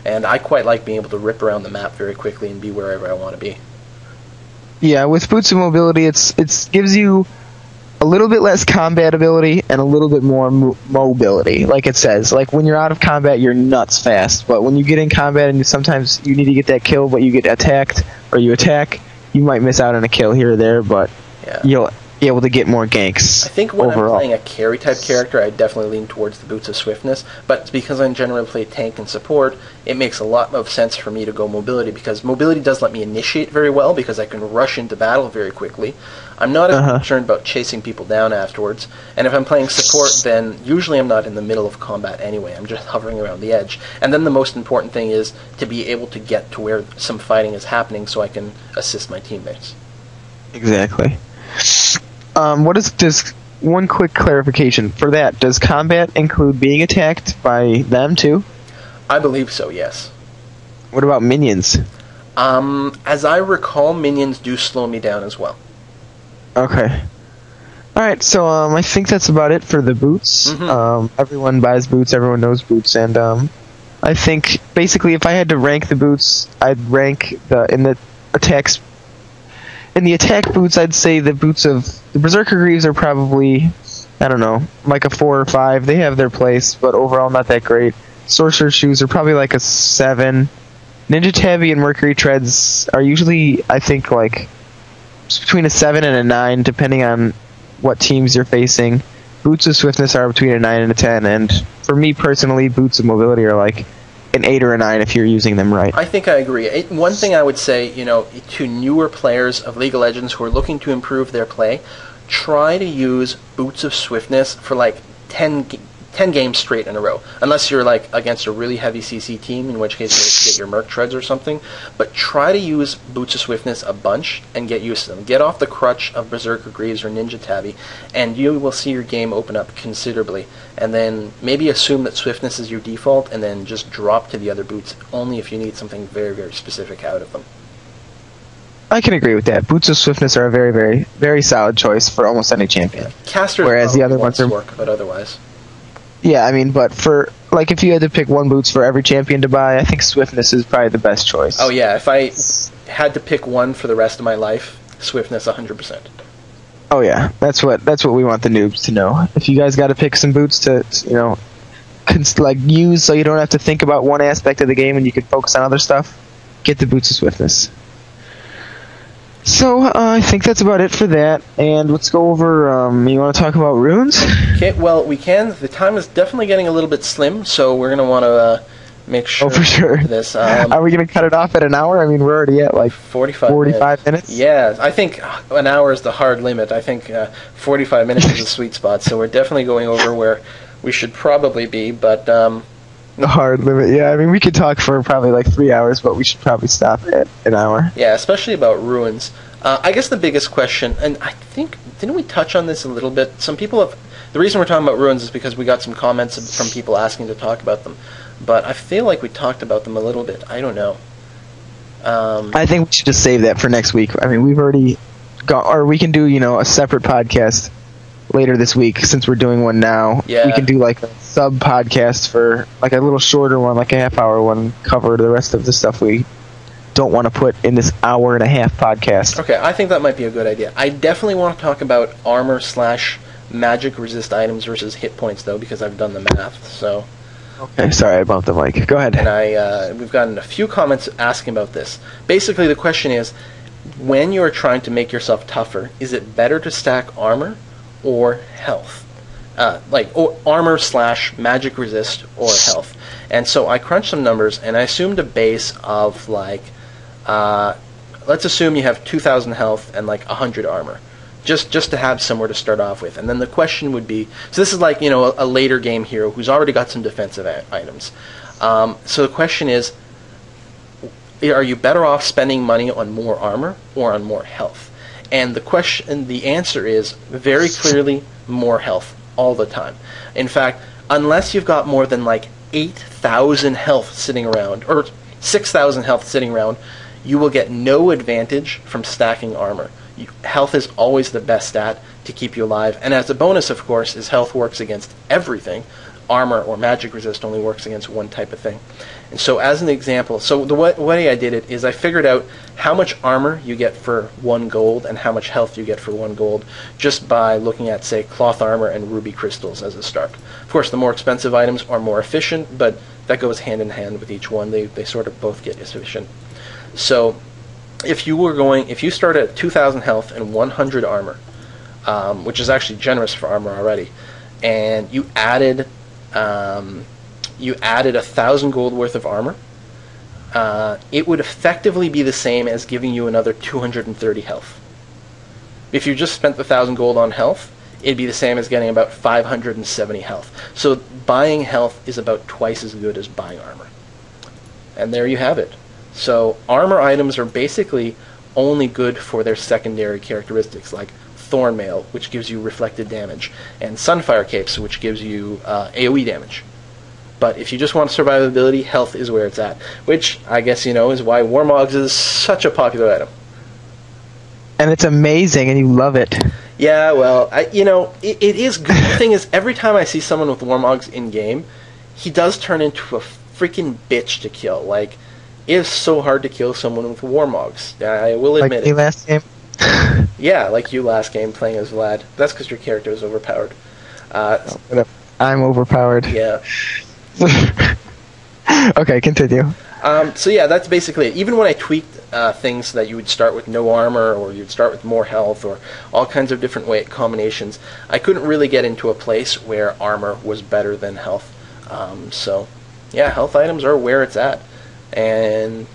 and I quite like being able to rip around the map very quickly and be wherever I want to be. Yeah, with boots of mobility, it gives you a little bit less combat ability and a little bit more mobility. Like it says, like when you're out of combat, you're nuts fast. But when you get in combat and sometimes you need to get that kill, but you get attacked or you attack, you might miss out on a kill here or there, but you'll be able to get more ganks. I think when overall. I'm playing a carry-type character, I definitely lean towards the Boots of Swiftness, but because I generally play tank and support, it makes a lot of sense for me to go mobility, because mobility does let me initiate very well, because I can rush into battle very quickly. I'm not as concerned about chasing people down afterwards, and if I'm playing support, then usually I'm not in the middle of combat anyway, I'm just hovering around the edge. And then the most important thing is to be able to get to where some fighting is happening so I can assist my teammates. Exactly. One quick clarification for that? Does combat include being attacked by them too? I believe so, yes. What about minions? As I recall, minions do slow me down as well. Okay. Alright, so I think that's about it for the boots. Everyone buys boots, everyone knows boots, and I think basically if I had to rank the boots, I'd rank in the attack boots, I'd say the boots of the Berserker Greaves are probably, I don't know, like a 4 or 5. They have their place, but overall not that great. Sorcerer Shoes are probably like a 7. Ninja Tabby and Mercury Treads are usually, I think, like between a 7 and a 9, depending on what teams you're facing. Boots of Swiftness are between a 9 and a 10, and for me personally, Boots of Mobility are like an 8 or a 9 if you're using them right. I think I agree. One thing I would say, to newer players of League of Legends who are looking to improve their play, try to use Boots of Swiftness for like 10 games straight in a row. Unless you're like against a really heavy CC team, in which case you get your Merc Treads or something. But try to use Boots of Swiftness a bunch and get used to them. Get off the crutch of Berserker Greaves or Ninja Tabby, and you will see your game open up considerably. And then maybe assume that Swiftness is your default, and then just drop to the other boots only if you need something very, very specific out of them. I can agree with that. Boots of Swiftness are a very, very, very solid choice for almost any champion. Casters whereas the other ones are work, but otherwise. Yeah, I mean, but for like if you had to pick one boots for every champion to buy, I think Swiftness is probably the best choice. Oh yeah, if I had to pick one for the rest of my life, Swiftness 100%. Oh yeah, that's what we want the noobs to know. If you guys got to pick some boots to use so you don't have to think about one aspect of the game and you can focus on other stuff, get the Boots of Swiftness. So, I think that's about it for that, and let's go over, you want to talk about runes? Okay, well, we can. The time is definitely getting a little bit slim, so we're going to want to make sure for sure. This. Are we going to cut it off at an hour? I mean, we're already at like 45 minutes? Yeah, I think an hour is the hard limit. I think 45 minutes is a sweet spot, so we're definitely going over where we should probably be, but... The hard limit, yeah. I mean, we could talk for probably like 3 hours, but we should probably stop at an hour. Yeah, especially about ruins. I guess the biggest question, and I think, didn't we touch on this a little bit? Some people have... The reason we're talking about ruins is because we got some comments from people asking to talk about them. But I feel like we talked about them a little bit. I don't know. I think we should just save that for next week. I mean, we've already got... Or we can do, a separate podcast later this week, since we're doing one now. Yeah. We can do like a sub podcast for like a little shorter one, like a half-hour one, cover the rest of the stuff we don't want to put in this hour-and-a-half podcast. Okay, I think that might be a good idea. I definitely want to talk about armor/magic resist items versus hit points, though, because I've done the math, so... Okay, sorry about the mic. Go ahead. And we've gotten a few comments asking about this. Basically, the question is, when you're trying to make yourself tougher, is it better to stack armor or health? Or armor/magic resist or health. And so I crunched some numbers, and I assumed a base of let's assume you have 2,000 health and 100 armor, just to have somewhere to start off with. And then the question would be, so this is a later game hero who's already got some defensive items. So the question is, are you better off spending money on more armor or on more health? And the answer is very clearly more health all the time. In fact, unless you've got more than 8,000 health sitting around, or 6,000 health sitting around, you will get no advantage from stacking armor. Health is always the best stat to keep you alive. And as a bonus, of course, is health works against everything. armor or magic resist only works against one type of thing. And so as an example, so the way I did it is I figured out how much armor you get for 1 gold and how much health you get for 1 gold just by looking at, say, cloth armor and ruby crystals as a start. Of course, the more expensive items are more efficient, but that goes hand in hand with each one. They sort of both get efficient. So if you start at 2,000 health and 100 armor, which is actually generous for armor already, and you added 1,000 gold worth of armor, it would effectively be the same as giving you another 230 health. If you just spent the 1,000 gold on health, it'd be the same as getting about 570 health. So buying health is about twice as good as buying armor. And there you have it. So armor items are basically only good for their secondary characteristics, like Thornmail, which gives you reflected damage, and Sunfire Capes, which gives you AoE damage. But if you just want survivability, health is where it's at, which I guess you know is why Warmogs is such a popular item. And it's amazing, and you love it. Yeah, well, it is good. The thing is, every time I see someone with Warmogs in game, he does turn into a freaking bitch to kill. Like, it is so hard to kill someone with Warmogs. I will admit it. Like me last game? Yeah, like you last game playing as Vlad. That's because your character is overpowered. I'm overpowered. Yeah. Okay, continue. So yeah, that's basically it. Even when I tweaked things so that you would start with no armor, or you'd start with more health, or all kinds of different combinations, I couldn't really get into a place where armor was better than health. So yeah, health items are where it's at. And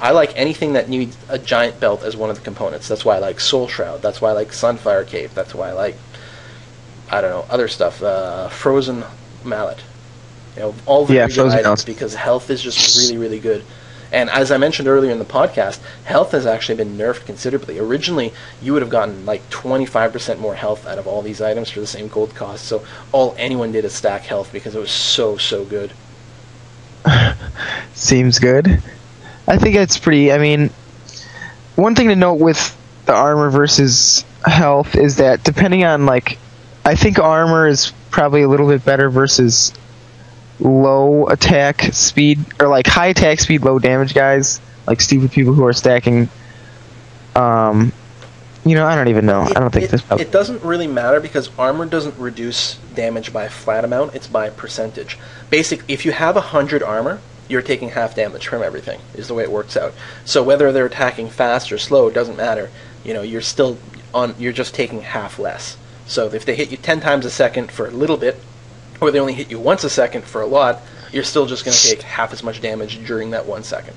I like anything that needs a giant belt as one of the components. That's why I like Soul Shroud. That's why I like Sunfire Cape. That's why I like, other stuff. Frozen Mallet. All the good items, because health is just really, really good. And as I mentioned earlier in the podcast, health has actually been nerfed considerably. Originally, you would have gotten like 25% more health out of all these items for the same gold cost. So all anyone did is stack health because it was so, so good. Seems good. I think it's pretty. I mean, one thing to note with the armor versus health is that depending on, I think armor is probably a little bit better versus low attack speed, or high attack speed, low damage guys, like stupid people who are stacking. I don't even know. I don't think it doesn't really matter, because armor doesn't reduce damage by a flat amount, it's by percentage. Basically, if you have 100 armor, you're taking half damage from everything, is the way it works out. So whether they're attacking fast or slow, it doesn't matter. You're just taking half less. So if they hit you 10 times a second for a little bit, or they only hit you once a second for a lot, you're still just going to take half as much damage during that 1 second.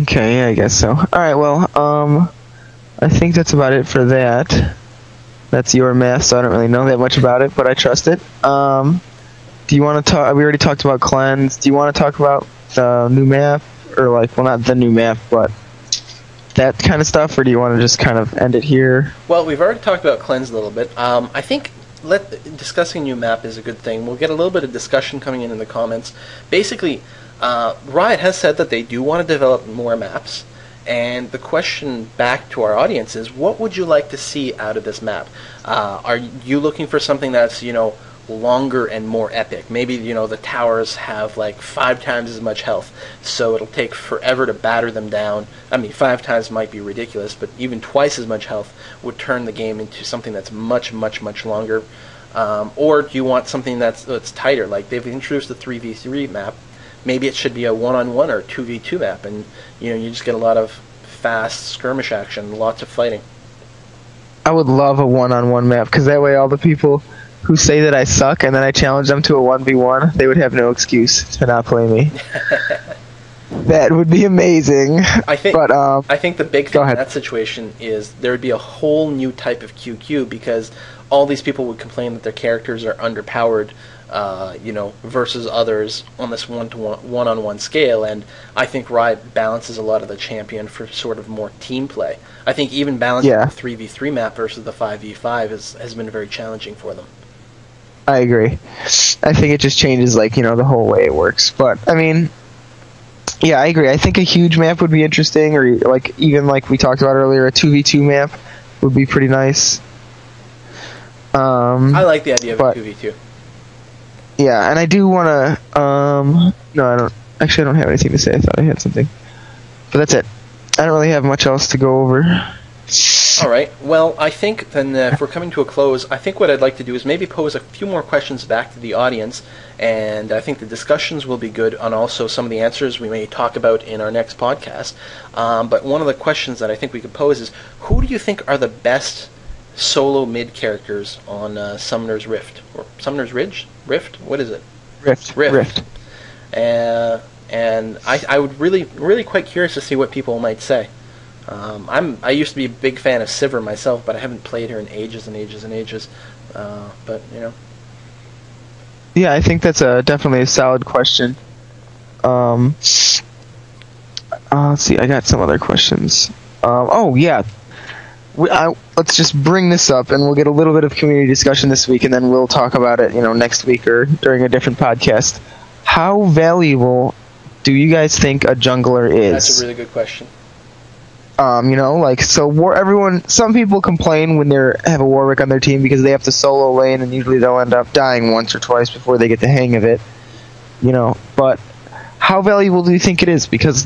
Okay, yeah, I guess so. Alright, well, I think that's about it for that. That's your math, so I don't really know that much about it, but I trust it. Do you want to talk? We already talked about cleanse. Do you want to talk about the new map, or not the new map, but that kind of stuff, or do you want to just kind of end it here? Well, we've already talked about cleanse a little bit. I think discussing new map is a good thing. We'll get a little bit of discussion coming in the comments. Basically, Riot has said that they do want to develop more maps. And the question back to our audience is, what would you like to see out of this map? Are you looking for something that's, longer and more epic? Maybe, the towers have 5 times as much health, so it'll take forever to batter them down. I mean, 5 times might be ridiculous, but even twice as much health would turn the game into something that's much, much, much longer. Or do you want something that's tighter? Like, they've introduced the 3v3 map. Maybe it should be a 1-on-1 or 2v2 map, and you just get a lot of fast skirmish action, lots of fighting. I would love a 1-on-1 map, because that way all the people who say that I suck and then I challenge them to a 1v1, they would have no excuse to not play me. That would be amazing. I think the big thing in that situation is there would be a whole new type of QQ, because all these people would complain that their characters are underpowered, versus others on this one-on-one scale, and I think Riot balances a lot of the champion for sort of more team play. I think even balancing the 3v3 map versus the 5v5 has been very challenging for them. I agree. I think it just changes, the whole way it works. But, I mean, yeah, I agree. I think a huge map would be interesting, or, even like we talked about earlier, a 2v2 map would be pretty nice. I like the idea of a 2v2. Yeah, and I do want to. No, I don't. Actually, I don't have anything to say. I thought I had something, but that's it. I don't really have much else to go over. All right. Well, I think then if we're coming to a close, I think what I'd like to do is maybe pose a few more questions back to the audience, and I think the discussions will be good on also some of the answers we may talk about in our next podcast. But one of the questions that I think we could pose is, who do you think are the best solo mid characters on Summoner's Rift? Or Summoner's Ridge? Rift? What is it? Rift. And I would really quite curious to see what people might say. I used to be a big fan of Sivir myself, but I haven't played her in ages and ages and ages. But you know. Yeah, I think that's definitely a solid question. Let's see, I got some other questions. Oh yeah, let's just bring this up, and we'll get a little bit of community discussion this week, and then we'll talk about it, next week or during a different podcast. How valuable do you guys think a jungler is? That's a really good question. Some people complain when they have a Warwick on their team because they have to solo lane, and usually they'll end up dying once or twice before they get the hang of it. But how valuable do you think it is? Because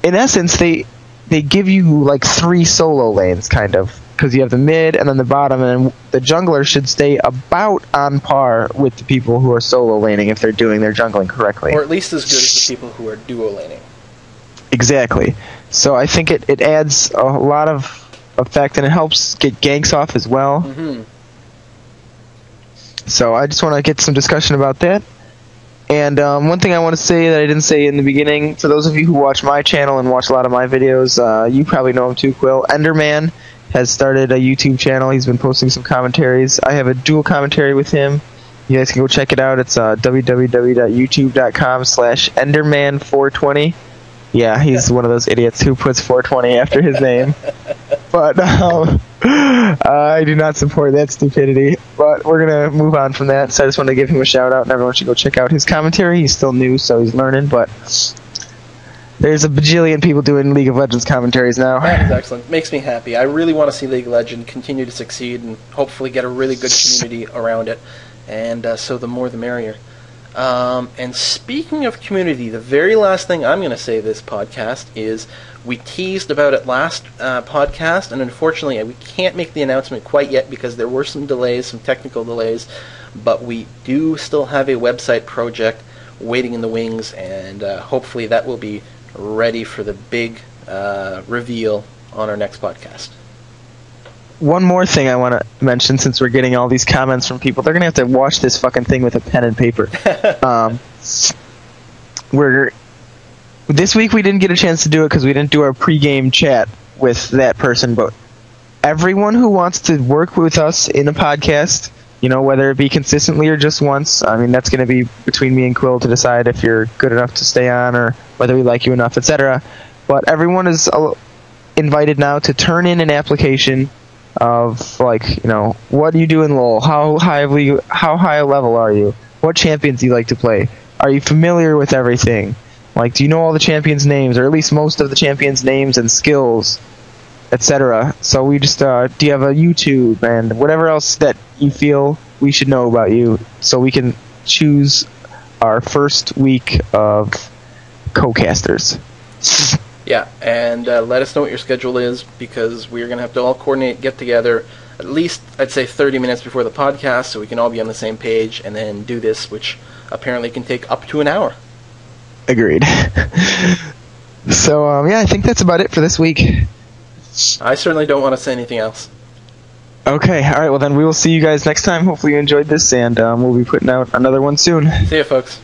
in essence, they give you like 3 solo lanes, kind of, because you have the mid and then the bottom, and then the jungler should stay about on par with the people who are solo laning if they're doing their jungling correctly. Or at least as good as the people who are duo laning. Exactly. So I think it adds a lot of effect, and it helps get ganks off as well. Mm-hmm. So I just want to get some discussion about that. And one thing I want to say that I didn't say in the beginning, for those of you who watch my channel and watch a lot of my videos, you probably know him too, Quill. Enderman has started a YouTube channel. He's been posting some commentaries. I have a dual commentary with him. You guys can go check it out. It's www.youtube.com/Enderman420. Yeah, he's one of those idiots who puts 420 after his name. But I do not support that stupidity. But we're going to move on from that. So I just wanted to give him a shout out, and everyone should go check out his commentary. He's still new, so he's learning, but there's a bajillion people doing League of Legends commentaries now. That is excellent. Makes me happy. I really want to see League of Legends continue to succeed and hopefully get a really good community around it. And so the more the merrier. And speaking of community, the very last thing I'm going to say this podcast is we teased about it last podcast, and unfortunately we can't make the announcement quite yet because there were some delays, some technical delays, but we do still have a website project waiting in the wings, and hopefully that will be ready for the big reveal on our next podcast. One more thing I want to mention, since we're getting all these comments from people, they're going to have to watch this fucking thing with a pen and paper. This week we didn't get a chance to do it because we didn't do our pregame chat with that person, but everyone who wants to work with us in a podcast, whether it be consistently or just once, I mean, that's going to be between me and Quill to decide if you're good enough to stay on or whether we like you enough, etc. But everyone is invited now to turn in an application of what do you do in LoL? How high a level are you? What champions do you like to play? Are you familiar with everything? Do you know all the champions' names, or at least most of the champions' names and skills, etc.? So we just do you have a YouTube and whatever else that you feel we should know about you, so we can choose our first week of co-casters. Yeah, and let us know what your schedule is, because we're going to have to all coordinate, get together, at least, I'd say 30 minutes before the podcast, so we can all be on the same page, and then do this, which apparently can take up to an hour. Agreed. So, I think that's about it for this week. I certainly don't want to say anything else. Okay, alright, well then we will see you guys next time. Hopefully you enjoyed this, and we'll be putting out another one soon. See ya, folks.